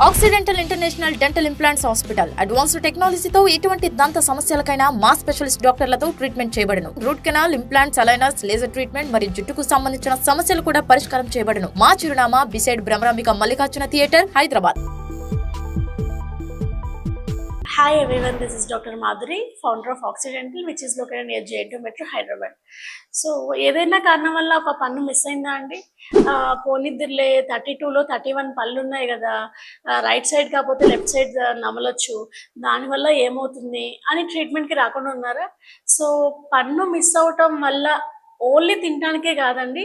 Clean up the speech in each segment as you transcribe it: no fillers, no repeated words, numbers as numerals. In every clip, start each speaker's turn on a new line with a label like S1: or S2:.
S1: Accidental international dental implants hospital advanced టెక్నాలజీతో ఎటువంటి దంత సమస్యలకైనా మా స్పెషలిస్ట్ డాక్టర్లతో ట్రీట్మెంట్ చేయబడును. Root canal, implants, aligners, laser treatment మరియు జుట్టుకు సంబంధించిన సమస్యలు కూడా పరిష్కారం చేయబడును. మా చిరునామా beside Bhramarambika Mallikarjuna theatre, Hyderabad.
S2: Hi everyone, this is Dr. Madhuri, founder of Occidental, which is located near J2 Metro, Hyderabad. So ఏదైనా కారణం వల్ల ఒక పన్ను మిస్ అయిందా అండి? పోనిద్దిర్లే 32లో 31 పళ్ళు ఉన్నాయి కదా, రైట్ సైడ్ కాకపోతే లెఫ్ట్ సైడ్ నమలొచ్చు, దానివల్ల ఏమవుతుంది అని ట్రీట్మెంట్కి రాకుండా ఉన్నారా? సో పన్ను మిస్ అవటం వల్ల ఓన్లీ తినడానికే కాదండి,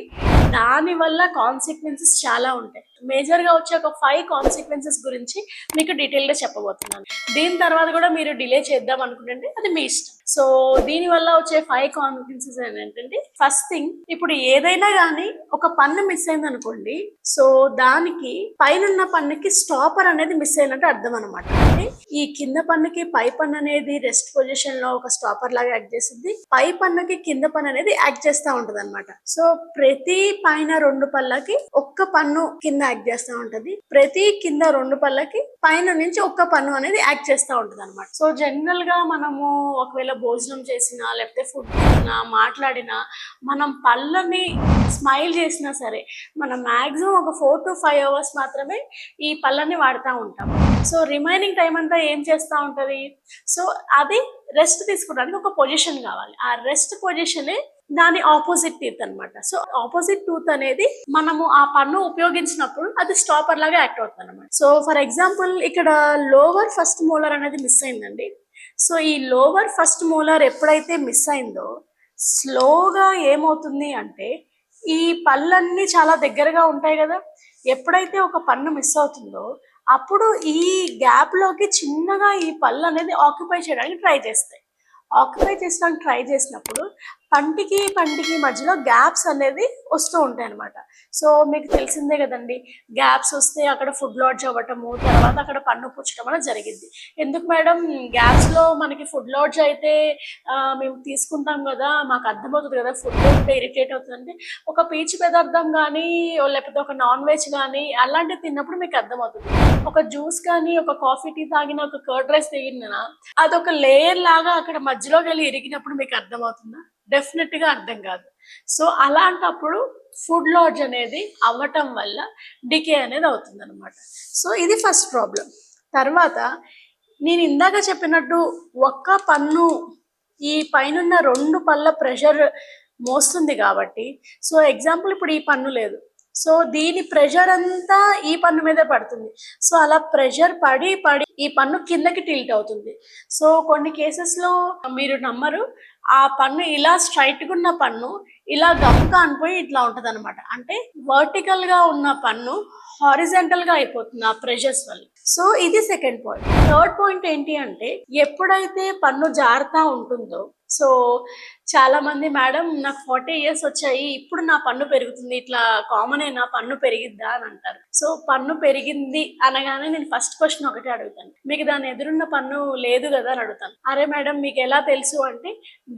S2: దానివల్ల కాన్సిక్వెన్సెస్ చాలా ఉంటాయి. మేజర్గా వచ్చే ఒక 5 కాన్సిక్వెన్సెస్ గురించి మీకు డీటెయిల్గా చెప్పబోతున్నాను. దీని తర్వాత కూడా మీరు డిలే చేద్దాం అనుకుంటే అది మీ ఇష్టం. సో దీనివల్ల వచ్చే 5 కాన్సిక్వెన్సెస్ ఏంటంటే, ఫస్ట్ థింగ్, ఇప్పుడు ఏదైనా కానీ ఒక పన్ను మిస్ అయింది అనుకోండి, సో దానికి పైన పన్నుకి స్టాపర్ అనేది మిస్ అయినట్టు అర్థం అనమాట. అంటే ఈ కింద పన్నుకి పై పన్ను అనేది రెస్ట్ పొజిషన్ లో ఒక స్టాపర్ లాగా యాక్ట్ చేసింది, పై పన్నుకి కింద పన్ను అనేది యాక్ట్ చేస్తూ ఉంటది అనమాట. సో ప్రతి పైన 2 పళ్ళకి ఒక్క పన్ను కింద యాక్ట్ చేస్తూ ఉంటది, ప్రతి కింద 2 పళ్ళకి పైన నుంచి ఒక్క పన్ను అనేది యాక్ట్ చేస్తూ ఉంటది అనమాట. సో జనరల్ గా మనము ఒకవేళ భోజనం చేసినా, లేకపోతే ఫుడ్ తిన్నా, మాట్లాడినా, మనం పళ్ళని స్మైల్ చేసినా సరే, మనం మాక్సిమం ఒక 4 to 5 hours మాత్రమే ఈ పళ్ళని వాడుతూ ఉంటాం. సో రిమైనింగ్ టైం అంతా ఏం చేస్తూ ఉంటది? సో అది రెస్ట్ తీసుకోవడానికి ఒక పొజిషన్ కావాలి. ఆ రెస్ట్ పొజిషనే దాని ఆపోజిట్ టీత్ అనమాట. సో ఆపోజిట్ టూత్ అనేది మనము ఆ పన్ను ఉపయోగించినప్పుడు అది స్టాపర్ లాగా యాక్ట్ అవుతుంది అనమాట. సో ఫర్ ఎగ్జాంపుల్ ఇక్కడ లోవర్ ఫస్ట్ మోలార్ అనేది మిస్ అయిందండి. సో ఈ లోవర్ ఫస్ట్ మోలార్ ఎప్పుడైతే మిస్ అయిందో స్లోగా ఏమవుతుంది అంటే, ఈ పళ్ళన్నీ చాలా దగ్గరగా ఉంటాయి కదా, ఎప్పుడైతే ఒక పన్ను మిస్ అవుతుందో అప్పుడు ఈ గ్యాప్ లోకి చిన్నగా ఈ పళ్ళు అనేది ఆక్యుపై చేయడానికి ట్రై చేస్తాయి. ఆక్యుపై చేసడానికి ట్రై చేసినప్పుడు పంటికి మధ్యలో గ్యాప్స్ అనేది వస్తూ ఉంటాయి అనమాట. సో మీకు తెలిసిందే కదండి, గ్యాప్స్ వస్తే అక్కడ ఫుడ్ లాడ్జ్ అవ్వటము, తర్వాత అక్కడ పన్ను పుచ్చటం అనేది జరిగింది. ఎందుకు మేడం, గ్యాప్స్ లో మనకి ఫుడ్ లాడ్జ్ అయితే మేము తీసుకుంటాం కదా, మాకు అర్థమవుతుంది కదా ఫుడ్ ఉంటే ఇరిటేట్ అవుతుందంటే, ఒక పీచు పదార్థం కానీ లేకపోతే ఒక నాన్ వెజ్ కానీ అలాంటివి తిన్నప్పుడు మీకు అర్థమవుతుంది. ఒక జ్యూస్ కానీ, ఒక కాఫీ టీ తాగిన, ఒక కర్డ్ రైస్ తాగిన, అదొక లేయర్ లాగా అక్కడ మధ్యలోకి వెళ్ళి ఇరిగినప్పుడు మీకు అర్థమవుతుందా? డెఫినెట్ గా అర్థం కాదు. సో అలాంటప్పుడు ఫుడ్ లాడ్జ్ అనేది అవ్వటం వల్ల డికే అనేది అవుతుంది అనమాట. సో ఇది ఫస్ట్ ప్రాబ్లం. తర్వాత నేను ఇందాక చెప్పినట్టు ఒక్క పన్ను ఈ పైన 2 పళ్ళ ప్రెషర్ మోస్తుంది కాబట్టి, సో ఎగ్జాంపుల్ ఇప్పుడు ఈ పన్ను లేదు, సో దీని ప్రెషర్ అంతా ఈ పన్ను మీదే పడుతుంది. సో అలా ప్రెషర్ పడి ఈ పన్ను కిందకి టిల్ట్ అవుతుంది. సో కొన్ని కేసెస్ లో మీరు నమ్మరు, ఆ పన్ను ఇలా స్ట్రైట్ గా ఉన్న పన్ను ఇలా గమ్గా అనిపోయి ఇట్లా ఉంటది అనమాట. అంటే వర్టికల్ గా ఉన్న పన్ను హారిజంటల్ గా అయిపోతుంది ఆ ప్రెషర్స్ వల్ల. సో ఇది సెకండ్ పాయింట్. థర్డ్ పాయింట్ ఏంటి అంటే, ఎప్పుడైతే పన్ను జారుతా ఉంటుందో, సో చాలా మంది, మేడం నాకు 40 years వచ్చాయి, ఇప్పుడు నా పన్ను పెరుగుతుంది, ఇట్లా కామన్ అయినా పన్ను పెరిగిద్దా అని అంటారు. సో పన్ను పెరిగింది అనగానే నేను ఫస్ట్ క్వశ్చన్ ఒకటే అడుగుతాను, మీకు దాని ఎదురున్న పన్ను లేదు కదా అని అడుగుతాను. అరే మేడం మీకు ఎలా తెలుసు అంటే,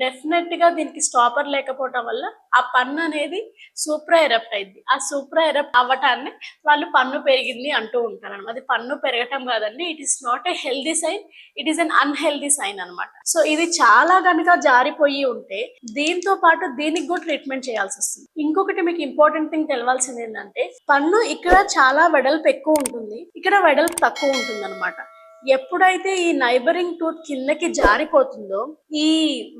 S2: డెఫినెట్ గా దీనికి స్టాపర్ లేకపోవటం వల్ల ఆ పన్ను అనేది సూప్రా ఎరప్ట్ అయింది. ఆ సూప్రా ఎరప్ట్ అవ్వటాన్ని వాళ్ళు పన్ను పెరిగింది అంటూ ఉంటారు అనమాట. అది పన్ను పెరగటం కాదండి, it is not a healthy sign, it is an unhealthy sign అనమాట. సో ఇది చాలా కనుక జారిపోయి ఉంటే దీంతో పాటు దీనికి కూడా ట్రీట్మెంట్ చేయాల్సి వస్తుంది. ఇంకొకటి మీకు ఇంపార్టెంట్ థింగ్ తెలవాల్సింది ఏంటంటే, పన్ను ఇక్కడ చాలా వెడల్పు ఎక్కువ ఉంటుంది, ఇక్కడ వెడల్పు తక్కువ ఉంటుంది అనమాట. ఎప్పుడైతే ఈ నైబరింగ్ టూత్ కిందకి జారిపోతుందో ఈ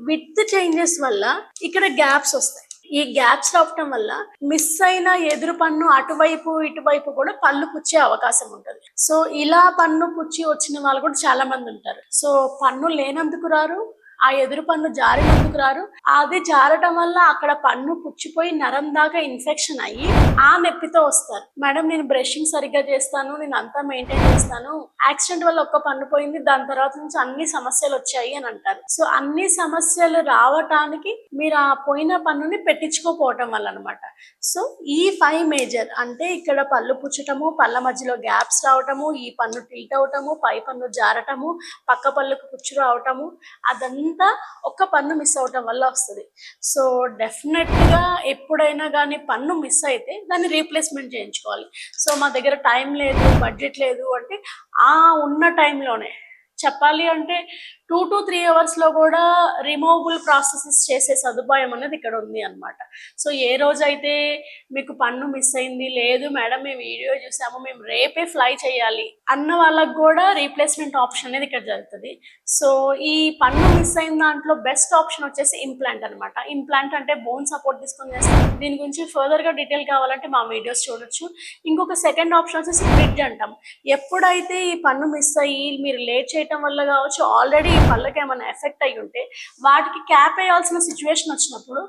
S2: విడ్త్ చేంజెస్ వల్ల ఇక్కడ గ్యాప్స్ వస్తాయి. ఈ గ్యాప్స్ రావటం వల్ల మిస్ అయిన ఎదురు పన్ను అటువైపు ఇటువైపు కూడా పళ్ళు పుచ్చే అవకాశం ఉంటుంది. సో ఇలా పన్ను పుచ్చి వచ్చిన వాళ్ళు కూడా చాలా మంది ఉంటారు. సో పన్ను లేనందుకు రారు, ఆ ఎదురు పన్ను జారినందుకు రారు, అది జారటం వల్ల అక్కడ పన్ను పుచ్చిపోయి నరం దాకా ఇన్ఫెక్షన్ అయ్యి ఆ నొప్పితో వస్తారు. మేడం నేను బ్రషింగ్ సరిగ్గా చేస్తాను, నేను అంతా మెయింటైన్ చేస్తాను, యాక్సిడెంట్ వల్ల ఒక్క పన్ను పోయింది, దాని తర్వాత నుంచి అన్ని సమస్యలు వచ్చాయి అని అంటారు. సో అన్ని సమస్యలు రావటానికి మీరు ఆ పోయిన పన్నుని పెట్టించుకోపోవటం వల్ల అనమాట. సో ఈ 5 మేజర్ అంటే, ఇక్కడ పళ్ళు పుచ్చటము, పళ్ళ మధ్యలో గ్యాప్స్ రావటము, ఈ పన్ను టిల్ట్ అవటము, పై పన్ను జారటము, పక్క పళ్ళకు పుచ్చు రావటము, అదంతా అంతా ఒక్క పన్ను మిస్ అవటం వల్ల వస్తుంది. సో డెఫినెట్గా ఎప్పుడైనా కానీ పన్ను మిస్ అయితే దాన్ని రీప్లేస్మెంట్ చేయించుకోవాలి. సో మా దగ్గర టైం లేదు, బడ్జెట్ లేదు అంటే ఆ ఉన్న టైంలోనే చెప్పాలి అంటే 2 to 3 అవర్స్లో కూడా రిమూవబుల్ ప్రాసెసెస్ చేసే సదుపాయం అనేది ఇక్కడ ఉంది అనమాట. సో ఏ రోజైతే మీకు పన్ను మిస్ అయింది, లేదు మేడం మేము వీడియో చూసాము మేము రేపే ఫ్లై చేయాలి అన్న వాళ్ళకు కూడా రీప్లేస్మెంట్ ఆప్షన్ అనేది ఇక్కడ జరుగుతుంది. సో ఈ పన్ను మిస్ అయిన దాంట్లో బెస్ట్ ఆప్షన్ వచ్చేసి ఇంప్లాంట్ అనమాట. ఇంప్లాంట్ అంటే బోన్ సపోర్ట్ తీసుకొని చేస్తాం. దీని గురించి ఫర్దర్గా డీటెయిల్ కావాలంటే మా వీడియోస్ చూడొచ్చు. ఇంకొక సెకండ్ ఆప్షన్ వచ్చేసి బ్రిడ్జ్ అంటాం. ఎప్పుడైతే ఈ పన్ను మిస్ అయ్యి మీరు లేట్ చేయటం వల్ల కావచ్చు, ఆల్రెడీ ఈ పళ్ళకి ఏమైనా ఎఫెక్ట్ అయ్యి ఉంటే వాటికి క్యాప్ వేయాల్సిన సిచ్యువేషన్ వచ్చినప్పుడు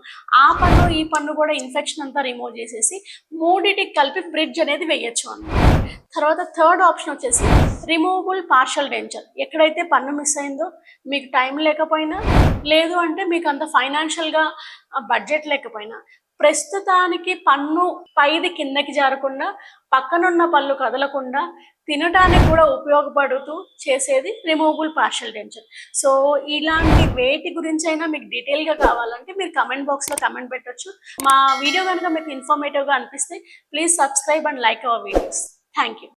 S2: ఆ పన్ను ఈ పన్ను కూడా ఇన్ఫెక్షన్ అంతా రిమూవ్ చేసేసి మూడింటికి కలిపి బ్రిడ్జ్ అనేది వేయచ్చు అన్నమాట. తర్వాత థర్డ్ ఆప్షన్ వచ్చేసి రిమూవబుల్ పార్షల్ డెంచర్. ఎక్కడైతే పన్ను మిస్ అయిందో మీకు టైం లేకపోయినా, లేదు అంటే మీకు అంత ఫైనాన్షియల్గా బడ్జెట్ లేకపోయినా, ప్రస్తుతానికి పన్ను పైది కిందకి జారకుండా పక్కనున్న పళ్ళు కదలకుండా తినడానికి కూడా ఉపయోగపడుతూ చేసేది రిమూవబుల్ పార్షల్ డెంచర్. సో ఇలాంటి వేటి గురించి అయినా మీకు డీటెయిల్గా కావాలంటే మీరు కమెంట్ బాక్స్లో కమెంట్ పెట్టొచ్చు. మా వీడియో కనుక మీకు ఇన్ఫర్మేటివ్గా అనిపిస్తే please subscribe and like our videos. Thank you.